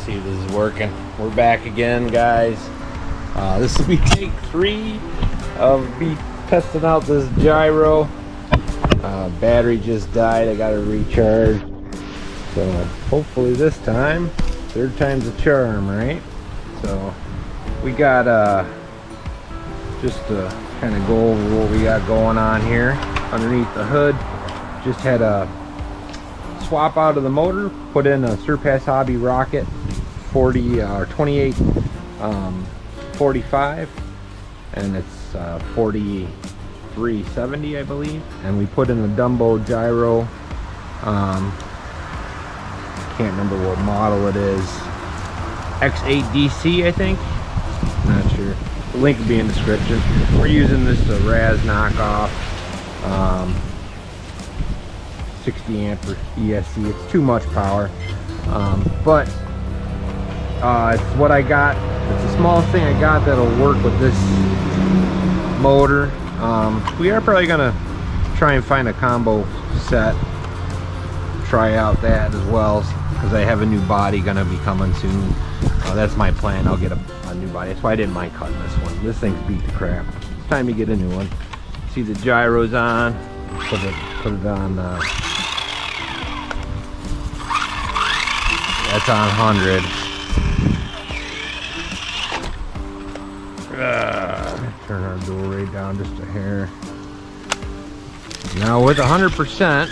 see if this is working. We're back again, guys. This will be take 3 of me testing out this gyro. Battery just died. I got to recharge. So hopefully this time, 3rd time's a charm, right? So we got just to kind of go over what we got going on here underneath the hood. Just had a swap out of the motor, put in a Surpass hobby rocket 40 or 28 45, and it's 4370 I believe, and we put in the Dumbo gyro. Can't remember what model it is. X8DC I think, not sure. The link will be in the description. We're using this Raz knockoff 60 amp ESC. It's too much power, but it's what I got. It's the smallest thing I got that'll work with this motor. We are probably gonna try and find a combo set, try out that as well, because I have a new body gonna be coming soon. That's my plan. I'll get a new body. That's why I didn't mind cutting this one. This thing's beat the crap. It's time to get a new one. See the gyro's on. Put it on. That's on 100. Turn our door rate down just a hair. Now with 100%,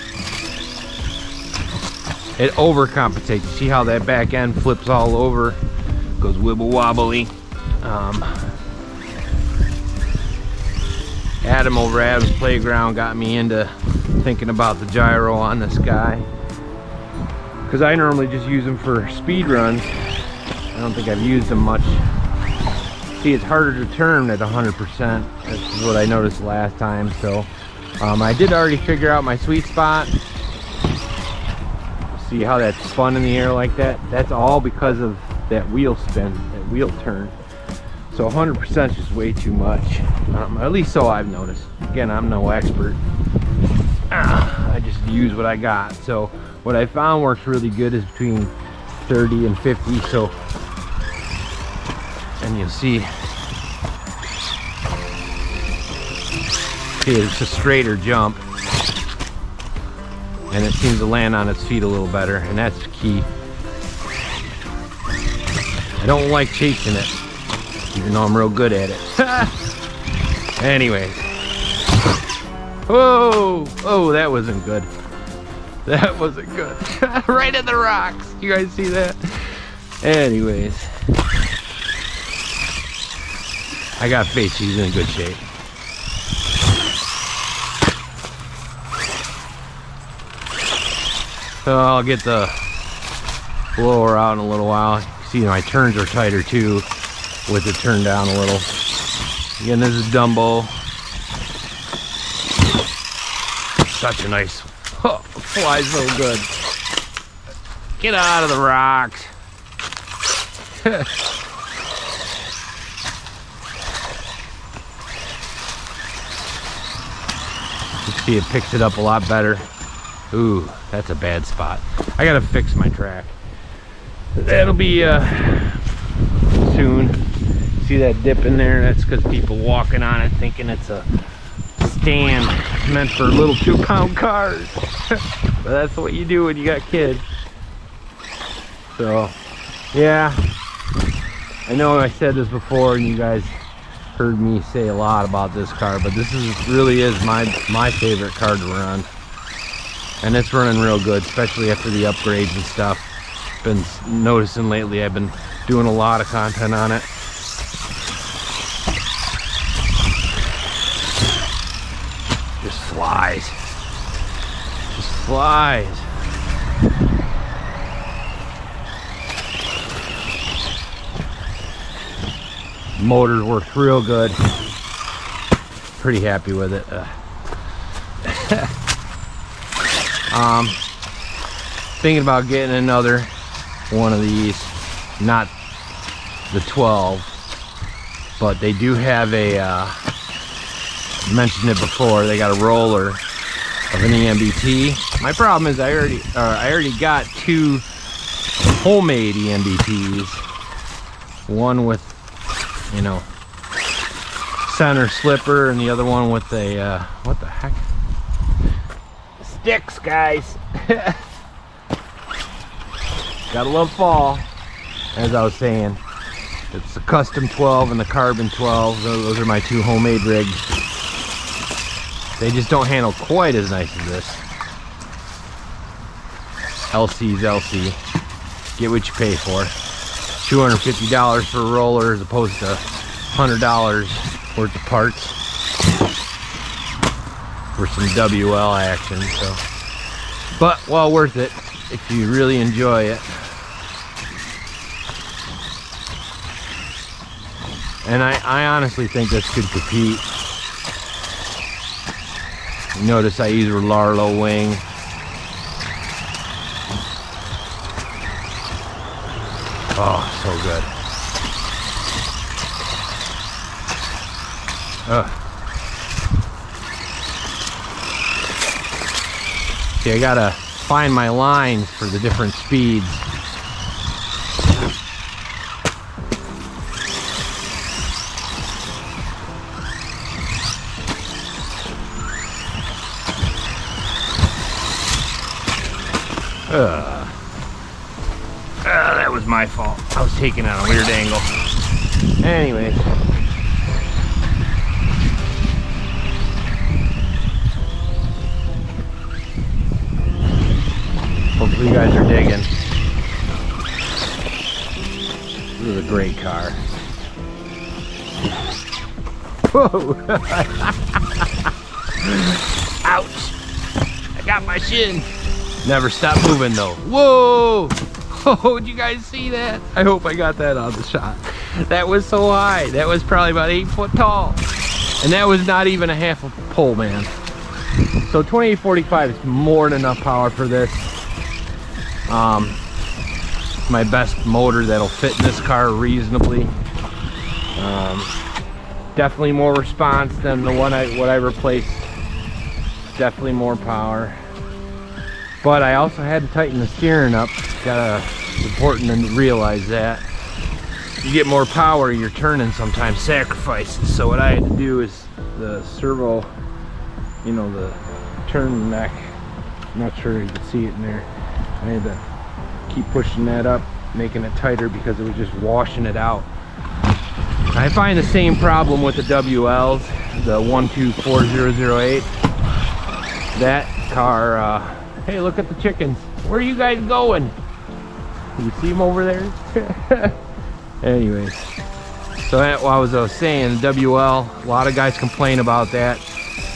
it overcompensates. You see how that back end flips all over, goes wibble wobbly. Adam over at Adam's Playground got me into thinking about the gyro on this guy, because I normally just use them for speed runs. I don't think I've used them much. See, it's harder to turn at 100%. That's what I noticed last time. So I did already figure out my sweet spot. See how that spun in the air like that? That's all because of that wheel spin, that wheel turn. So 100% is just way too much. At least so I've noticed. Again, I'm no expert. I just use what I got. So what I found works really good is between 30 and 50. So, and you'll see it's a straighter jump, and it seems to land on its feet a little better, and that's the key. I don't like chasing it, even though I'm real good at it. Anyways. Whoa! Oh, that wasn't good. That wasn't good. Right at the rocks. You guys see that? Anyways. I got faith he's in good shape. So I'll get the blower out in a little while. See, my turns are tighter too with it turned down a little. Again, this is Dumbo. Such a nice, flies so good. Get out of the rocks. You see, it picks it up a lot better. Ooh, that's a bad spot. I gotta fix my track. That'll be soon. See that dip in there? That's because people walking on it thinking it's a stand meant for little 2-pound cars. But that's what you do when you got kids. So, yeah. I know I said this before, and you guys heard me say a lot about this car, but this really is my favorite car to run. And it's running real good, especially after the upgrades and stuff. Been noticing lately, I've been doing a lot of content on it. Just flies. Just flies. Motor works real good. Pretty happy with it. Thinking about getting another one of these, not the 12, but they do have a mentioned it before, they got a roller of an EMBT. My problem is I already got 2 homemade ENBPs. One with, you know, center slipper, and the other one with a, what the heck? Sticks, guys. Gotta love fall, as I was saying. It's the custom 12 and the carbon 12. Those are my two homemade rigs. They just don't handle quite as nice as this. LC's LC. Get what you pay for. $250 for a roller as opposed to $100 worth of parts for some WL action. So, but well worth it if you really enjoy it. And I honestly think this could compete. You notice I use a Larlo wing. Oh, so good. See, I gotta find my lines for the different speeds. That was my fault. I was taking it on a weird angle. Anyways. Hopefully you guys are digging. This is a great car. Whoa! Ouch! I got my shin. Never stop moving though. Whoa! Oh, did you guys see that? I hope I got that on the shot. That was so high. That was probably about 8 foot tall. And that was not even a half a pole, man. So 2845 is more than enough power for this. My best motor that'll fit in this car reasonably. Definitely more response than the one what I replaced. Definitely more power. But I also had to tighten the steering up. It's important to realize that. You get more power, you're turning sometimes sacrifices. So what I had to do is the servo, you know, the turn neck. I'm not sure you can see it in there. I had to keep pushing that up, making it tighter because it was just washing it out. I find the same problem with the WLs, the 124008. That car, hey, look at the chickens. Where are you guys going? You see them over there? Anyways, so that what I was saying, the WL, a lot of guys complain about that.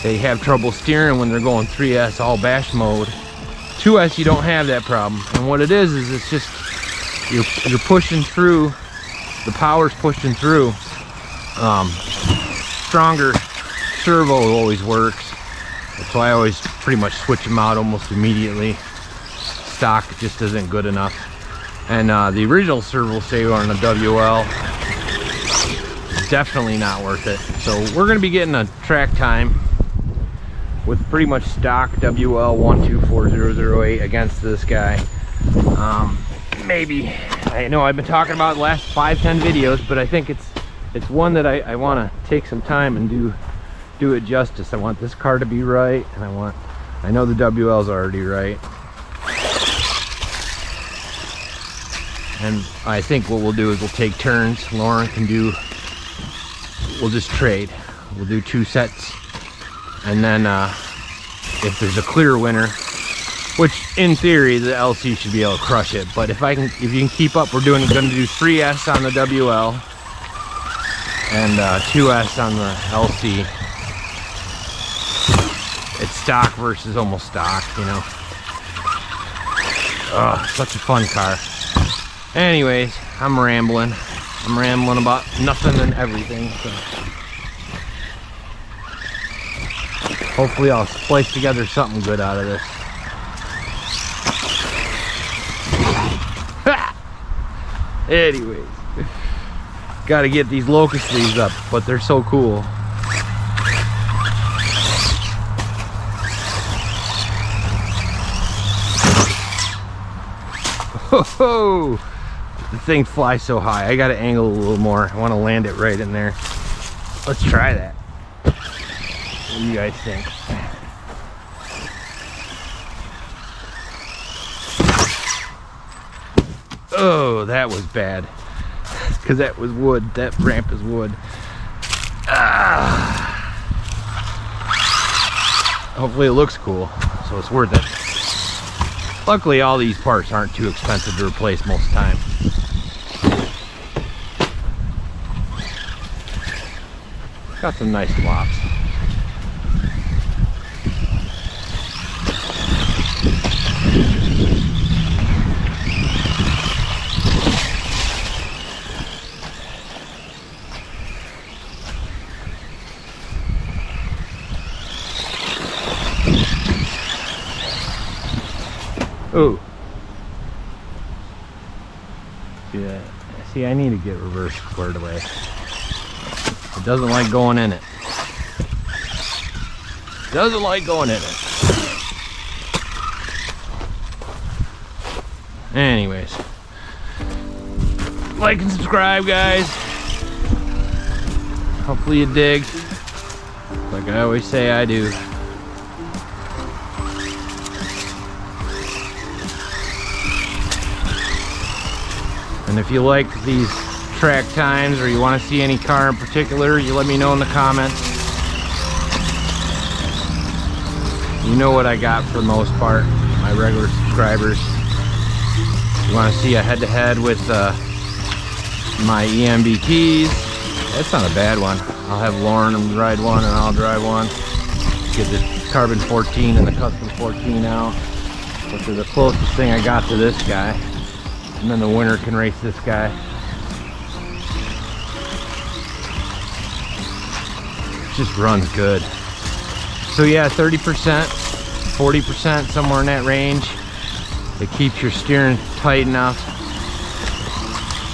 They have trouble steering when they're going 3S all bash mode. 2S, you don't have that problem. And what it is it's just you're pushing through. The power's pushing through. Stronger servo always works. That's why I always pretty much switch them out almost immediately. Stock just isn't good enough. And the original servo saver on the WL is definitely not worth it. So we're going to be getting a track time with pretty much stock WL 124008 against this guy. Maybe, I know I've been talking about the last 5-10 videos, but I think it's one that I want to take some time and do it justice. I want this car to be right, and I know the WL's already right. And I think what we'll do is we'll take turns. Lauren can we'll just trade. We'll do 2 sets. And then if there's a clear winner, which in theory the LC should be able to crush it. But if you can keep up, we're going to do 3S on the WL and 2S on the LC. It's stock versus almost stock, you know. Oh, such a fun car. Anyways, I'm rambling. I'm rambling about nothing and everything. So hopefully I'll splice together something good out of this. Anyways, got to get these locust leaves up, but they're so cool. Whoa! The thing flies so high. I gotta angle a little more. I want to land it right in there. Let's try that. What do you guys think? Oh, that was bad. Because that was wood. That ramp is wood. Ah. Hopefully it looks cool, so it's worth it. Luckily, all these parts aren't too expensive to replace most of the time. Got some nice flops. Ooh. Yeah. See, I need to get reverse squared away. It doesn't like going in it. Doesn't like going in it. Anyways. Like and subscribe, guys. Hopefully you dig. Like I always say I do. And if you like these track times or you want to see any car in particular, you let me know in the comments. You know what I got for the most part, my regular subscribers. You want to see a head-to-head with my EMBTs. That's not a bad one. I'll have Lauren ride one and I'll drive one. Get the Carbon 14 and the Custom 14 out, which are the closest thing I got to this guy. And then the winner can race this guy. It just runs good. So yeah, 30%, 40%, somewhere in that range. It keeps your steering tight enough.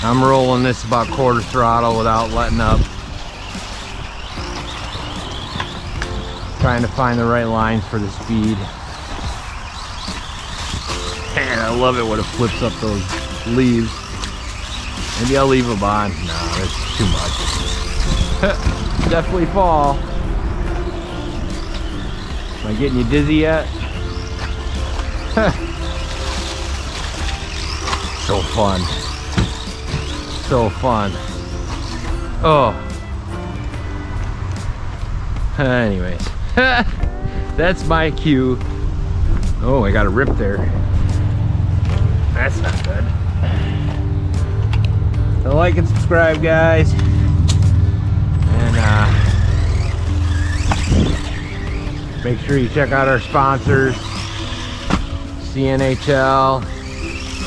I'm rolling this about quarter throttle without letting up. Trying to find the right lines for the speed. Man, I love it when it flips up those leaves. Maybe I'll leave them on. No, that's too much. Definitely fall. Am I getting you dizzy yet? So fun. So fun. Oh. Anyways. That's my cue. Oh, I got a rip there. That's not good. So like and subscribe, guys. And make sure you check out our sponsors. CNHL,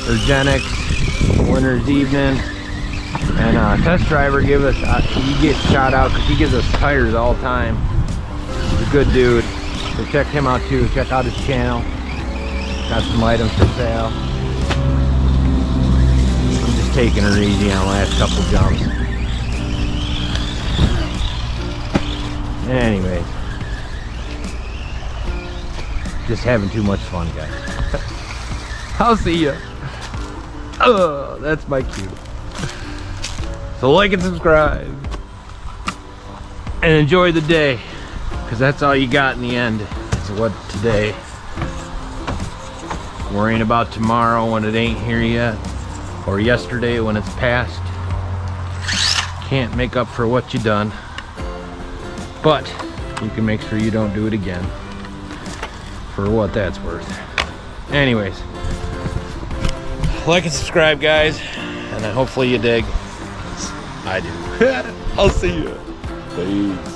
URGENEX, Winter's Evening. And Test Driver give us, he gets shout out because he gives us tires all the time. He's a good dude. So check him out too. Check out his channel. Got some items for sale. I'm just taking her easy on the last couple jumps. Anyways. Just having too much fun, guys. I'll see ya. Oh, that's my cue. So like and subscribe. And enjoy the day. Because that's all you got in the end. Is what today. Worrying about tomorrow when it ain't here yet. Or yesterday when it's past. Can't make up for what you done. But you can make sure you don't do it again. For what that's worth. Anyways. Like and subscribe, guys. And hopefully you dig. I do. I'll see you. Peace.